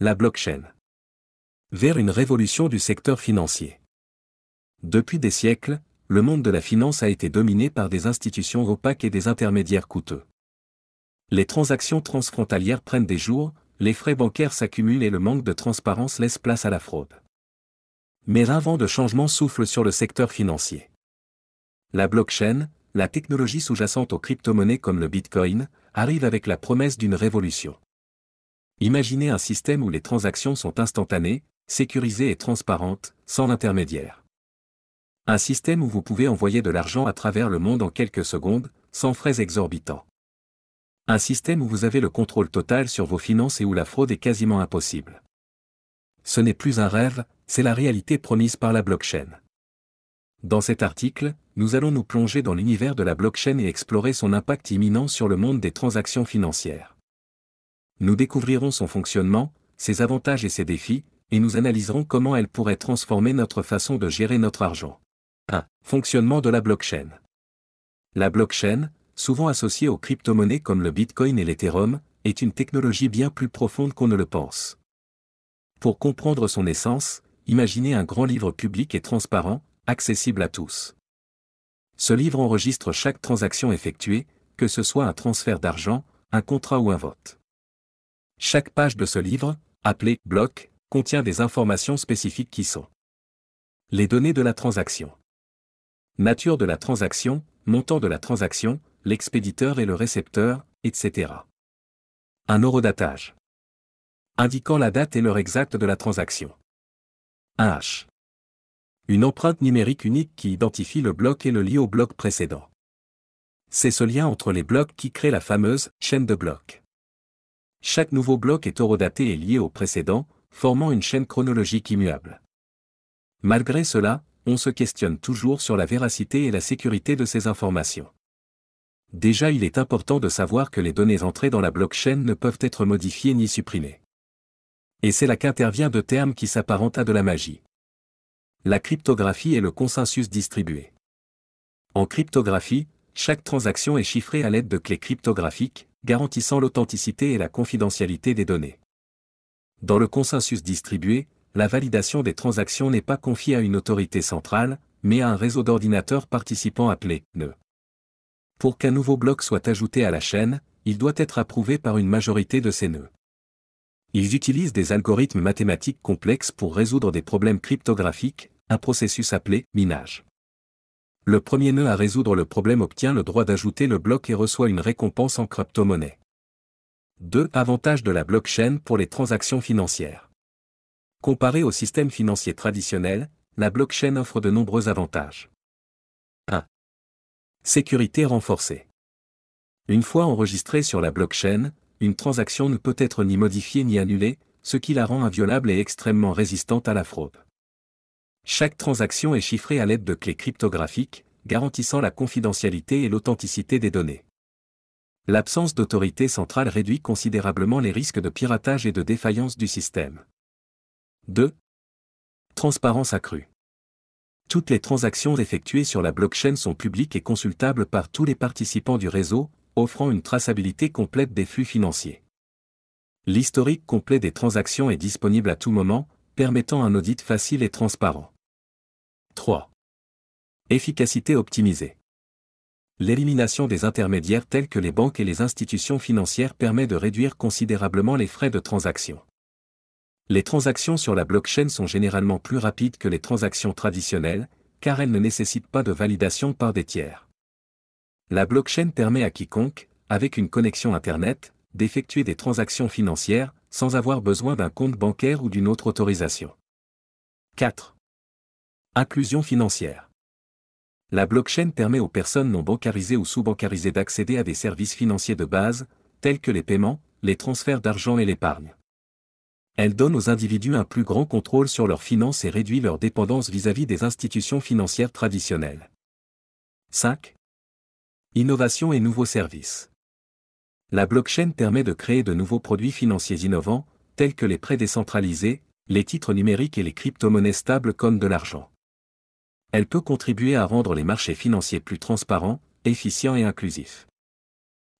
La blockchain. Vers une révolution du secteur financier. Depuis des siècles, le monde de la finance a été dominé par des institutions opaques et des intermédiaires coûteux. Les transactions transfrontalières prennent des jours, les frais bancaires s'accumulent et le manque de transparence laisse place à la fraude. Mais un vent de changement souffle sur le secteur financier. La blockchain, la technologie sous-jacente aux crypto-monnaies comme le Bitcoin, arrive avec la promesse d'une révolution. Imaginez un système où les transactions sont instantanées, sécurisées et transparentes, sans intermédiaire. Un système où vous pouvez envoyer de l'argent à travers le monde en quelques secondes, sans frais exorbitants. Un système où vous avez le contrôle total sur vos finances et où la fraude est quasiment impossible. Ce n'est plus un rêve, c'est la réalité promise par la blockchain. Dans cet article, nous allons nous plonger dans l'univers de la blockchain et explorer son impact imminent sur le monde des transactions financières. Nous découvrirons son fonctionnement, ses avantages et ses défis, et nous analyserons comment elle pourrait transformer notre façon de gérer notre argent. 1. Fonctionnement de la blockchain. La blockchain, souvent associée aux crypto-monnaies comme le Bitcoin et l'Ethereum, est une technologie bien plus profonde qu'on ne le pense. Pour comprendre son essence, imaginez un grand livre public et transparent, accessible à tous. Ce livre enregistre chaque transaction effectuée, que ce soit un transfert d'argent, un contrat ou un vote. Chaque page de ce livre, appelé « bloc », contient des informations spécifiques qui sont les données de la transaction, nature de la transaction, montant de la transaction, l'expéditeur et le récepteur, etc. Un horodatage indiquant la date et l'heure exacte de la transaction. Un hash. Une empreinte numérique unique qui identifie le bloc et le lie au bloc précédent. C'est ce lien entre les blocs qui crée la fameuse chaîne de blocs. Chaque nouveau bloc est horodaté et lié au précédent, formant une chaîne chronologique immuable. Malgré cela, on se questionne toujours sur la véracité et la sécurité de ces informations. Déjà, il est important de savoir que les données entrées dans la blockchain ne peuvent être modifiées ni supprimées. Et c'est là qu'intervient de termes qui s'apparentent à de la magie. La cryptographie et le consensus distribué. En cryptographie, chaque transaction est chiffrée à l'aide de clés cryptographiques, garantissant l'authenticité et la confidentialité des données. Dans le consensus distribué, la validation des transactions n'est pas confiée à une autorité centrale, mais à un réseau d'ordinateurs participants appelé nœud. Pour qu'un nouveau bloc soit ajouté à la chaîne, il doit être approuvé par une majorité de ces nœuds. Ils utilisent des algorithmes mathématiques complexes pour résoudre des problèmes cryptographiques, un processus appelé minage. Le premier nœud à résoudre le problème obtient le droit d'ajouter le bloc et reçoit une récompense en crypto-monnaie. 2. Avantages de la blockchain pour les transactions financières. Comparé au système financier traditionnel, la blockchain offre de nombreux avantages. 1. Sécurité renforcée. Une fois enregistrée sur la blockchain, une transaction ne peut être ni modifiée ni annulée, ce qui la rend inviolable et extrêmement résistante à la fraude. Chaque transaction est chiffrée à l'aide de clés cryptographiques, garantissant la confidentialité et l'authenticité des données. L'absence d'autorité centrale réduit considérablement les risques de piratage et de défaillance du système. 2. Transparence accrue. Toutes les transactions effectuées sur la blockchain sont publiques et consultables par tous les participants du réseau, offrant une traçabilité complète des flux financiers. L'historique complet des transactions est disponible à tout moment, permettant un audit facile et transparent. 3. Efficacité optimisée. L'élimination des intermédiaires tels que les banques et les institutions financières permet de réduire considérablement les frais de transaction. Les transactions sur la blockchain sont généralement plus rapides que les transactions traditionnelles, car elles ne nécessitent pas de validation par des tiers. La blockchain permet à quiconque, avec une connexion Internet, d'effectuer des transactions financières, sans avoir besoin d'un compte bancaire ou d'une autre autorisation. 4. Inclusion financière. La blockchain permet aux personnes non bancarisées ou sous-bancarisées d'accéder à des services financiers de base, tels que les paiements, les transferts d'argent et l'épargne. Elle donne aux individus un plus grand contrôle sur leurs finances et réduit leur dépendance vis-à-vis des institutions financières traditionnelles. 5. Innovation et nouveaux services. La blockchain permet de créer de nouveaux produits financiers innovants, tels que les prêts décentralisés, les titres numériques et les crypto-monnaies stables comme de l'argent. Elle peut contribuer à rendre les marchés financiers plus transparents, efficients et inclusifs.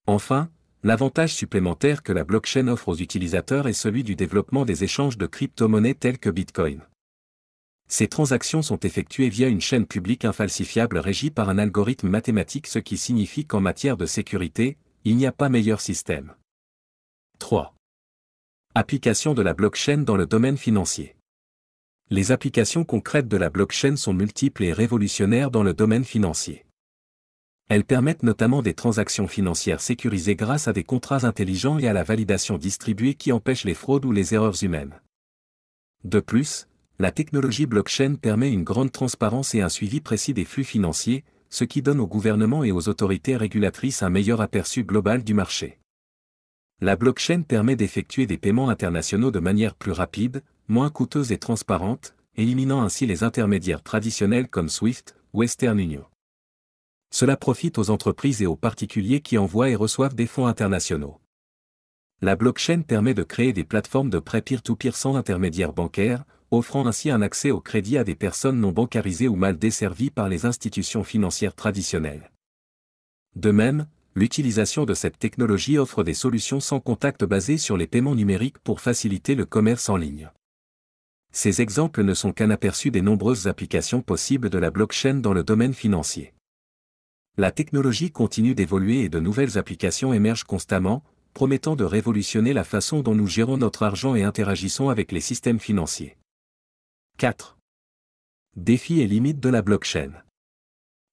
Enfin, l'avantage supplémentaire que la blockchain offre aux utilisateurs est celui du développement des échanges de crypto-monnaies telles que Bitcoin. Ces transactions sont effectuées via une chaîne publique infalsifiable régie par un algorithme mathématique, ce qui signifie qu'en matière de sécurité, il n'y a pas meilleur système. 3. Application de la blockchain dans le domaine financier. Les applications concrètes de la blockchain sont multiples et révolutionnaires dans le domaine financier. Elles permettent notamment des transactions financières sécurisées grâce à des contrats intelligents et à la validation distribuée qui empêchent les fraudes ou les erreurs humaines. De plus, la technologie blockchain permet une grande transparence et un suivi précis des flux financiers, ce qui donne aux gouvernements et aux autorités régulatrices un meilleur aperçu global du marché. La blockchain permet d'effectuer des paiements internationaux de manière plus rapide, moins coûteuse et transparente, éliminant ainsi les intermédiaires traditionnels comme SWIFT, Western Union. Cela profite aux entreprises et aux particuliers qui envoient et reçoivent des fonds internationaux. La blockchain permet de créer des plateformes de prêt peer-to-peer sans intermédiaire bancaire, offrant ainsi un accès au crédit à des personnes non bancarisées ou mal desservies par les institutions financières traditionnelles. De même, l'utilisation de cette technologie offre des solutions sans contact basées sur les paiements numériques pour faciliter le commerce en ligne. Ces exemples ne sont qu'un aperçu des nombreuses applications possibles de la blockchain dans le domaine financier. La technologie continue d'évoluer et de nouvelles applications émergent constamment, promettant de révolutionner la façon dont nous gérons notre argent et interagissons avec les systèmes financiers. 4. Défis et limites de la blockchain.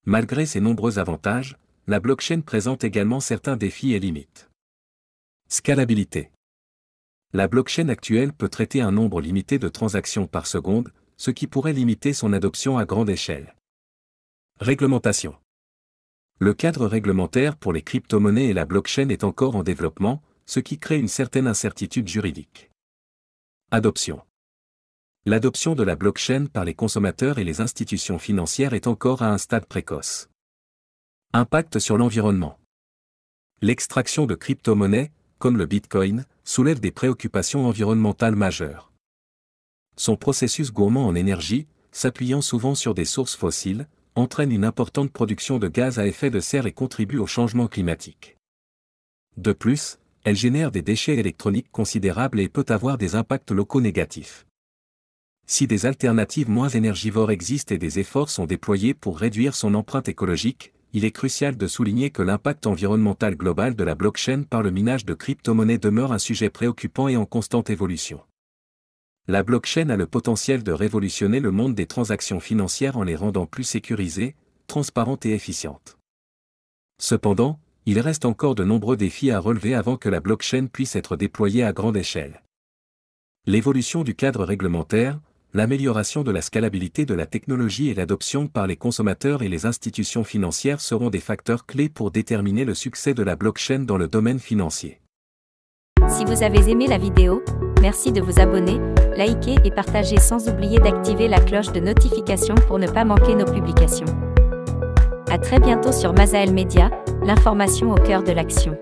Malgré ses nombreux avantages, la blockchain présente également certains défis et limites. Scalabilité. La blockchain actuelle peut traiter un nombre limité de transactions par seconde, ce qui pourrait limiter son adoption à grande échelle. Réglementation. Le cadre réglementaire pour les crypto-monnaies et la blockchain est encore en développement, ce qui crée une certaine incertitude juridique. Adoption. L'adoption de la blockchain par les consommateurs et les institutions financières est encore à un stade précoce. Impact sur l'environnement. L'extraction de crypto-monnaies, comme le Bitcoin, soulève des préoccupations environnementales majeures. Son processus gourmand en énergie, s'appuyant souvent sur des sources fossiles, entraîne une importante production de gaz à effet de serre et contribue au changement climatique. De plus, elle génère des déchets électroniques considérables et peut avoir des impacts locaux négatifs. Si des alternatives moins énergivores existent et des efforts sont déployés pour réduire son empreinte écologique, il est crucial de souligner que l'impact environnemental global de la blockchain par le minage de crypto-monnaies demeure un sujet préoccupant et en constante évolution. La blockchain a le potentiel de révolutionner le monde des transactions financières en les rendant plus sécurisées, transparentes et efficientes. Cependant, il reste encore de nombreux défis à relever avant que la blockchain puisse être déployée à grande échelle. L'évolution du cadre réglementaire, l'amélioration de la scalabilité de la technologie et l'adoption par les consommateurs et les institutions financières seront des facteurs clés pour déterminer le succès de la blockchain dans le domaine financier. Si vous avez aimé la vidéo, merci de vous abonner, liker et partager sans oublier d'activer la cloche de notification pour ne pas manquer nos publications. À très bientôt sur Masael Media, l'information au cœur de l'action.